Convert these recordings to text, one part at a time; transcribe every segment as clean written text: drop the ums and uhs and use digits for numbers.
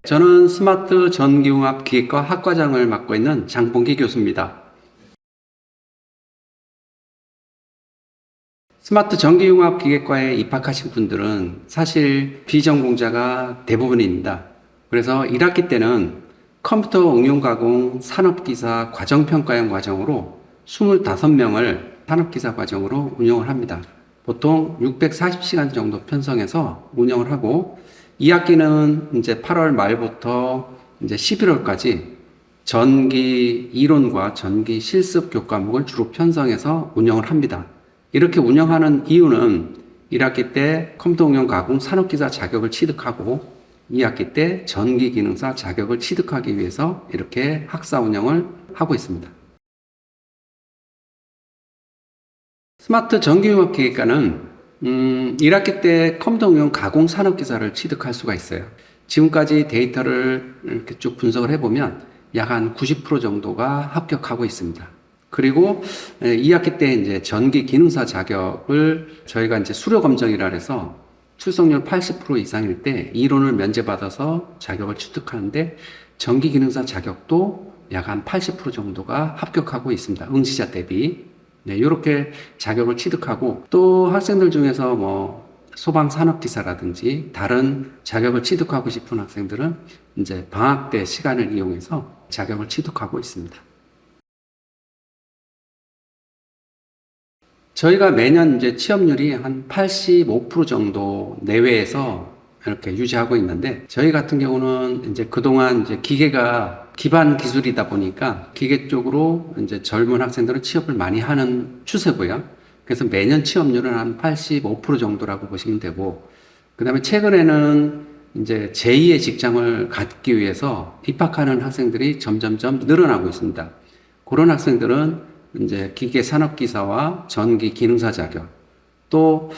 저는 스마트 전기융합 기계과 학과장을 맡고 있는 장봉기 교수입니다. 스마트 전기융합 기계과에 입학하신 분들은 사실 비전공자가 대부분입니다. 그래서 1학기 때는 컴퓨터 응용 가공 산업기사 과정평가형 과정으로 25명을 산업기사 과정으로 운영을 합니다. 보통 640시간 정도 편성해서 운영을 하고 2학기는 이제 8월 말부터 이제 11월까지 전기 이론과 전기 실습 교과목을 주로 편성해서 운영을 합니다. 이렇게 운영하는 이유는 1학기 때 컴퓨터 응용 가공 산업기사 자격을 취득하고 2학기 때 전기기능사 자격을 취득하기 위해서 이렇게 학사 운영을 하고 있습니다. 스마트 전기융합기계과는 1학기 때 컴퓨터 응용 가공 산업기사를 취득할 수가 있어요. 지금까지 데이터를 이렇게 쭉 분석을 해보면 약 한 90% 정도가 합격하고 있습니다. 그리고 2학기 때 이제 전기 기능사 자격을 저희가 이제 수료 검정이라 해서 출석률 80% 이상일 때 이론을 면제받아서 자격을 취득하는데 전기 기능사 자격도 약 한 80% 정도가 합격하고 있습니다. 응시자 대비. 네, 이렇게 자격을 취득하고 또 학생들 중에서 뭐 소방산업기사라든지 다른 자격을 취득하고 싶은 학생들은 이제 방학 때 시간을 이용해서 자격을 취득하고 있습니다. 저희가 매년 이제 취업률이 한 85% 정도 내외에서 이렇게 유지하고 있는데 저희 같은 경우는 이제 그동안 이제 기계가 기반 기술이다 보니까 기계 쪽으로 이제 젊은 학생들은 취업을 많이 하는 추세고요. 그래서 매년 취업률은 한 85% 정도라고 보시면 되고, 그 다음에 최근에는 이제 제2의 직장을 갖기 위해서 입학하는 학생들이 점점점 늘어나고 있습니다. 그런 학생들은 이제 기계 산업기사와 전기 기능사 자격, 또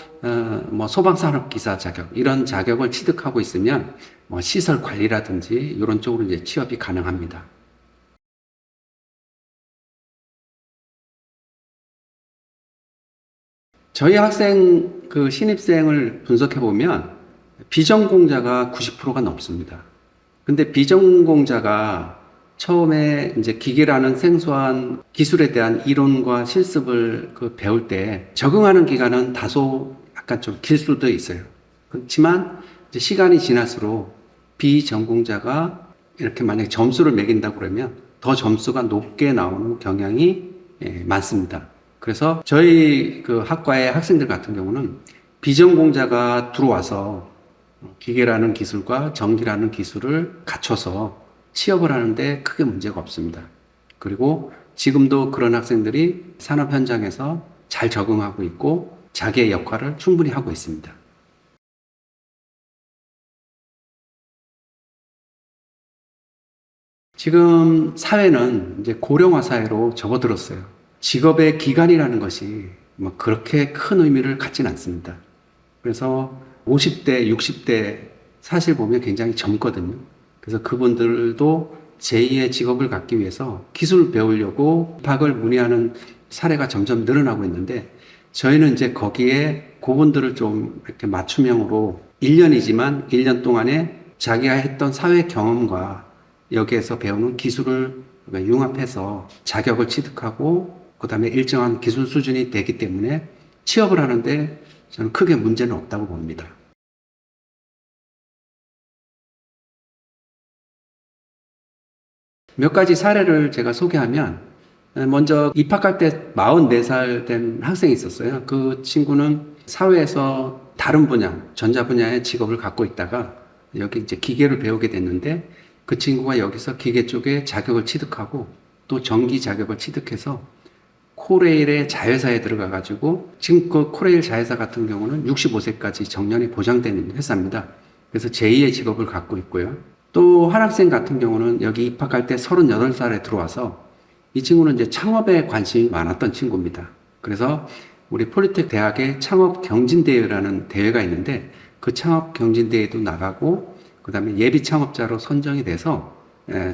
뭐 소방산업기사 자격 이런 자격을 취득하고 있으면 뭐 시설 관리라든지 이런 쪽으로 이제 취업이 가능합니다. 저희 학생 그 신입생을 분석해 보면 비전공자가 90%가 넘습니다. 근데 비전공자가 처음에 이제 기계라는 생소한 기술에 대한 이론과 실습을 배울 때 적응하는 기간은 다소 약간 좀 길 수도 있어요. 그렇지만 이제 시간이 지날수록 비전공자가 이렇게 만약에 점수를 매긴다고 그러면 더 점수가 높게 나오는 경향이 많습니다. 그래서 저희 그 학과의 학생들 같은 경우는 비전공자가 들어와서 기계라는 기술과 전기라는 기술을 갖춰서 취업을 하는데 크게 문제가 없습니다. 그리고 지금도 그런 학생들이 산업 현장에서 잘 적응하고 있고 자기의 역할을 충분히 하고 있습니다. 지금 사회는 이제 고령화 사회로 접어들었어요. 직업의 기간이라는 것이 뭐 그렇게 큰 의미를 갖진 않습니다. 그래서 50대, 60대 사실 보면 굉장히 젊거든요. 그래서 그분들도 제2의 직업을 갖기 위해서 기술을 배우려고 입학을 문의하는 사례가 점점 늘어나고 있는데 저희는 이제 거기에 그분들을 좀 이렇게 맞춤형으로 1년이지만 1년 동안에 자기가 했던 사회 경험과 여기에서 배우는 기술을 융합해서 자격을 취득하고 그 다음에 일정한 기술 수준이 되기 때문에 취업을 하는데 저는 크게 문제는 없다고 봅니다. 몇 가지 사례를 제가 소개하면 먼저 입학할 때 44살 된 학생이 있었어요. 그 친구는 사회에서 다른 분야, 전자 분야의 직업을 갖고 있다가 여기 이제 기계를 배우게 됐는데 그 친구가 여기서 기계 쪽에 자격을 취득하고 또 전기 자격을 취득해서 코레일의 자회사에 들어가 가지고 지금 그 코레일 자회사 같은 경우는 65세까지 정년이 보장되는 회사입니다. 그래서 제2의 직업을 갖고 있고요. 또 한 학생 같은 경우는 여기 입학할 때 38살에 들어와서 이 친구는 이제 창업에 관심이 많았던 친구입니다. 그래서 우리 폴리텍 대학의 창업 경진대회라는 대회가 있는데 그 창업 경진대회도 나가고 그 다음에 예비 창업자로 선정이 돼서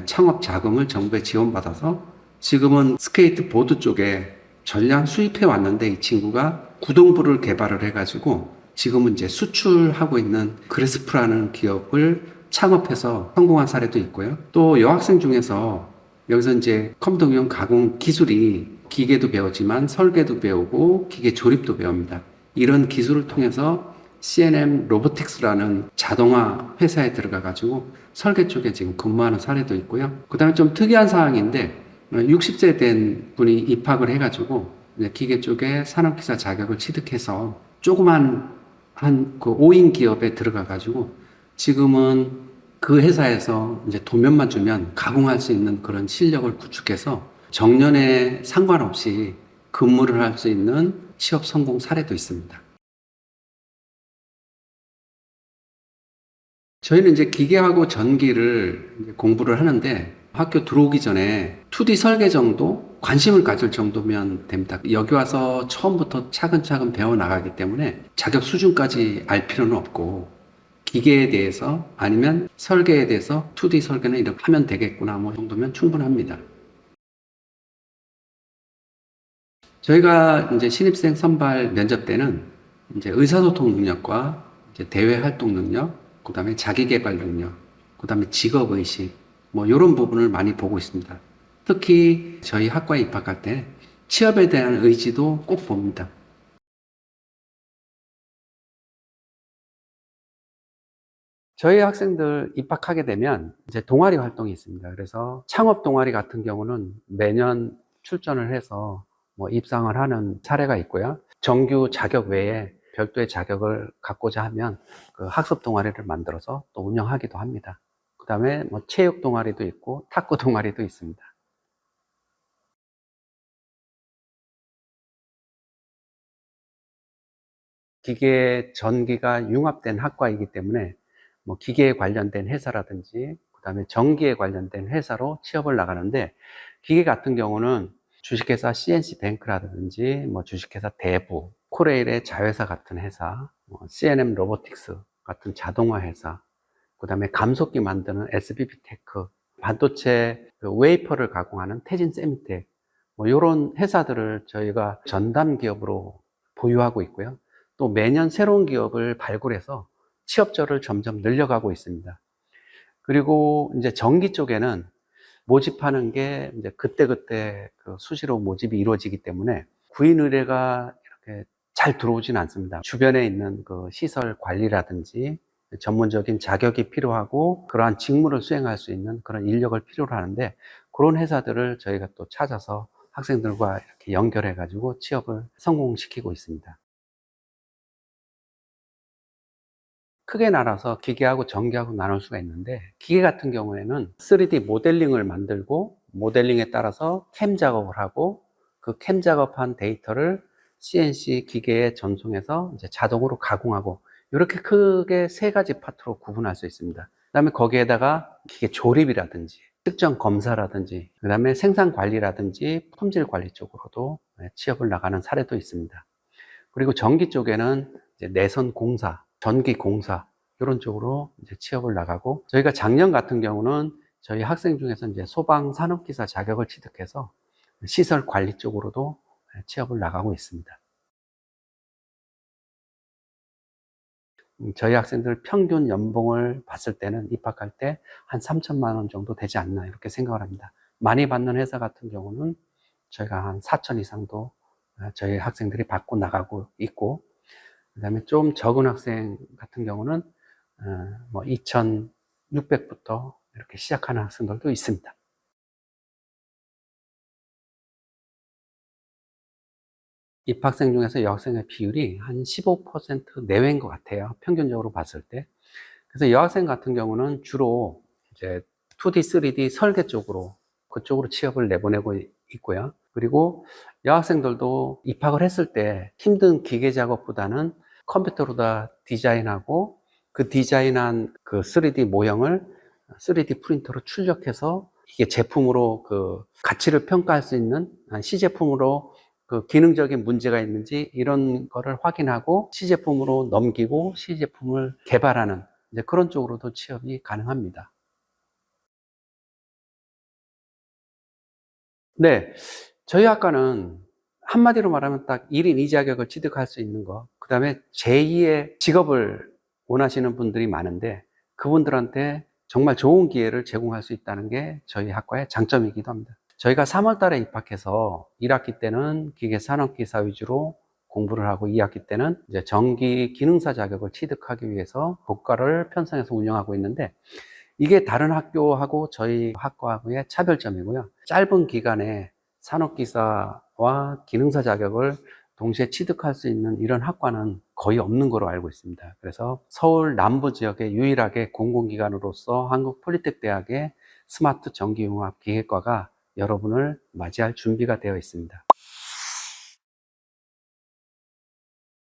창업 자금을 정부에 지원받아서 지금은 스케이트보드 쪽에 전량 수입해 왔는데 이 친구가 구동부를 개발을 해가지고 지금은 이제 수출하고 있는 그레스프라는 기업을 창업해서 성공한 사례도 있고요. 또 여학생 중에서 여기서 이제 컴퓨터용 가공 기술이 기계도 배우지만 설계도 배우고 기계 조립도 배웁니다. 이런 기술을 통해서 CNM 로보틱스라는 자동화 회사에 들어가 가지고 설계 쪽에 지금 근무하는 사례도 있고요. 그 다음에 좀 특이한 사항인데 60세 된 분이 입학을 해가지고 기계 쪽에 산업기사 자격을 취득해서 조그만 한 그 5인 기업에 들어가가지고 지금은 그 회사에서 이제 도면만 주면 가공할 수 있는 그런 실력을 구축해서 정년에 상관없이 근무를 할 수 있는 취업 성공 사례도 있습니다. 저희는 이제 기계하고 전기를 이제 공부를 하는데 학교 들어오기 전에 2D 설계 정도 관심을 가질 정도면 됩니다. 여기 와서 처음부터 차근차근 배워 나가기 때문에 자격 수준까지 알 필요는 없고 기계에 대해서 아니면 설계에 대해서 2D 설계는 이렇게 하면 되겠구나 뭐 정도면 충분합니다. 저희가 이제 신입생 선발 면접 때는 이제 의사소통 능력과 이제 대외 활동 능력, 그 다음에 자기개발 능력, 그 다음에 직업의식, 뭐 이런 부분을 많이 보고 있습니다. 특히 저희 학과에 입학할 때 취업에 대한 의지도 꼭 봅니다. 저희 학생들 입학하게 되면 이제 동아리 활동이 있습니다. 그래서 창업 동아리 같은 경우는 매년 출전을 해서 뭐 입상을 하는 사례가 있고요. 정규 자격 외에 별도의 자격을 갖고자 하면 그 학습 동아리를 만들어서 또 운영하기도 합니다. 그 다음에 뭐 체육 동아리도 있고 탁구 동아리도 있습니다. 기계 전기가 융합된 학과이기 때문에 뭐 기계에 관련된 회사라든지 그다음에 전기에 관련된 회사로 취업을 나가는데 기계 같은 경우는 주식회사 CNC 뱅크라든지 뭐 주식회사 대부, 코레일의 자회사 같은 회사, 뭐 CNM 로보틱스 같은 자동화 회사, 그다음에 감속기 만드는 SBB 테크, 반도체 그 웨이퍼를 가공하는 태진 세미텍 뭐 이런 회사들을 저희가 전담 기업으로 보유하고 있고요. 또 매년 새로운 기업을 발굴해서 취업처를 점점 늘려가고 있습니다. 그리고 이제 전기 쪽에는 모집하는 게 이제 그때그때 그 수시로 모집이 이루어지기 때문에 구인 의뢰가 이렇게 잘 들어오진 않습니다. 주변에 있는 그 시설 관리라든지 전문적인 자격이 필요하고 그러한 직무를 수행할 수 있는 그런 인력을 필요로 하는데 그런 회사들을 저희가 또 찾아서 학생들과 이렇게 연결해 가지고 취업을 성공시키고 있습니다. 크게 나눠서 기계하고 전기하고 나눌 수가 있는데 기계 같은 경우에는 3D 모델링을 만들고 모델링에 따라서 캠 작업을 하고 그 캠 작업한 데이터를 CNC 기계에 전송해서 이제 자동으로 가공하고 이렇게 크게 세 가지 파트로 구분할 수 있습니다. 그다음에 거기에다가 기계 조립이라든지 특정 검사라든지 그다음에 생산 관리라든지 품질 관리 쪽으로도 취업을 나가는 사례도 있습니다. 그리고 전기 쪽에는 이제 내선 공사, 전기 공사 이런 쪽으로 이제 취업을 나가고 저희가 작년 같은 경우는 저희 학생 중에서 이제 소방 산업기사 자격을 취득해서 시설 관리 쪽으로도 취업을 나가고 있습니다. 저희 학생들 평균 연봉을 봤을 때는 입학할 때 한 3천만 원 정도 되지 않나 이렇게 생각을 합니다. 많이 받는 회사 같은 경우는 저희가 한 4천 이상도 저희 학생들이 받고 나가고 있고 그다음에 좀 적은 학생 같은 경우는 뭐 2,600부터 이렇게 시작하는 학생들도 있습니다. 입학생 중에서 여학생의 비율이 한 15% 내외인 것 같아요. 평균적으로 봤을 때. 그래서 여학생 같은 경우는 주로 이제 2D, 3D 설계 쪽으로 그쪽으로 취업을 내보내고 있고요. 그리고 여학생들도 입학을 했을 때 힘든 기계 작업보다는 컴퓨터로 다 디자인하고 그 디자인한 그 3D 모형을 3D 프린터로 출력해서 이게 제품으로 그 가치를 평가할 수 있는 시제품으로 그 기능적인 문제가 있는지 이런 거를 확인하고 시제품으로 넘기고 시제품을 개발하는 이제 그런 쪽으로도 취업이 가능합니다. 네. 저희 학과는 한마디로 말하면 딱 1인 2자격을 취득할 수 있는 거, 그 다음에 제2의 직업을 원하시는 분들이 많은데 그분들한테 정말 좋은 기회를 제공할 수 있다는 게 저희 학과의 장점이기도 합니다. 저희가 3월 달에 입학해서 1학기 때는 기계산업기사 위주로 공부를 하고 2학기 때는 이제 전기 기능사 자격을 취득하기 위해서 교과를 편성해서 운영하고 있는데, 이게 다른 학교하고 저희 학과하고의 차별점이고요. 짧은 기간에 산업기사와 기능사 자격을 동시에 취득할 수 있는 이런 학과는 거의 없는 거로 알고 있습니다. 그래서 서울 남부 지역에 유일하게 공공기관으로서 한국폴리텍대학의 스마트 전기융합 기계과가 여러분을 맞이할 준비가 되어 있습니다.